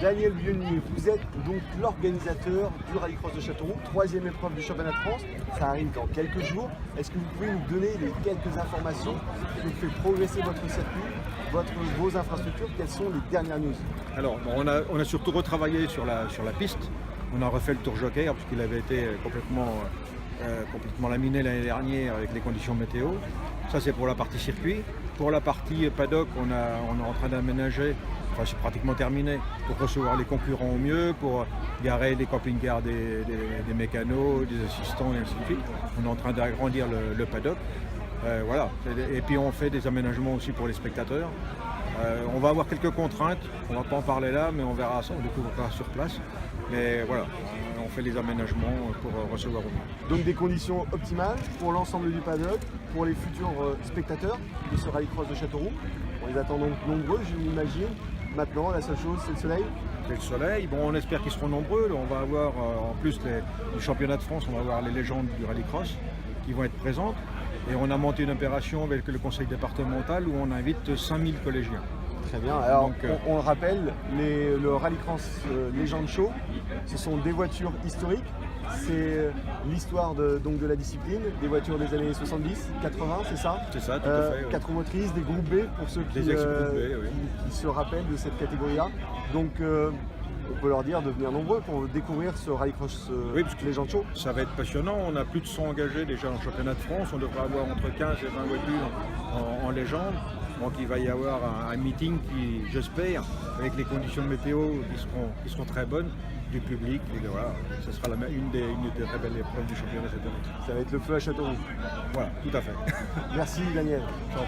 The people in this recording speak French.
Daniel Bionnier, vous êtes donc l'organisateur du Rallycross de Châteauroux, troisième épreuve du championnat de France. Ça arrive dans quelques jours. Est-ce que vous pouvez nous donner quelques informations qui ont fait progresser votre circuit, vos infrastructures? Quelles sont les dernières news? Alors, on a surtout retravaillé sur la piste. On a refait le tour jockey puisqu'il avait été complètement laminé l'année dernière avec les conditions météo. Ça, c'est pour la partie circuit. Pour la partie paddock, on est en train d'aménager, enfin c'est pratiquement terminé, pour recevoir les concurrents au mieux, pour garer les camping-cars des mécanos, des assistants et ainsi de suite. On est en train d'agrandir le paddock. Voilà. Et puis on fait des aménagements aussi pour les spectateurs. On va avoir quelques contraintes, on ne va pas en parler là, mais on verra ça, on découvrira sur place. Mais voilà, on fait les aménagements pour recevoir au mieux. Donc des conditions optimales pour l'ensemble du paddock, pour les futurs spectateurs de ce Rallycross de Châteauroux. On les attend donc nombreux, je m'imagine. Maintenant, la seule chose, c'est le soleil. C'est le soleil. Bon, on espère qu'ils seront nombreux. On va avoir, en plus du championnat de France, on va avoir les légendes du Rallycross qui vont être présentes. Et on a monté une opération avec le conseil départemental où on invite 5000 collégiens. Très bien. Alors, donc, on le rappelle, le Rallycross Legend Show, ce sont des voitures historiques. C'est l'histoire de la discipline, des voitures des années 70, 80, c'est ça? C'est ça, tout à fait. Oui. 4 roues motrices, des groupes B pour ceux qui se rappellent de cette catégorie-là. Donc, on peut leur dire de venir nombreux pour découvrir ce Rallycross Legend Show. Ça va être passionnant. On a plus de 100 engagés déjà en championnat de France. On devrait avoir entre 15 et 20 voitures en légende. Donc il va y avoir un meeting qui, j'espère, avec les conditions météo qui seront très bonnes, du public. Et voilà, ce sera une des très belles épreuves du championnat cette année. Ça va être le feu à Châteauroux. Voilà, tout à fait. Merci Daniel. Ciao.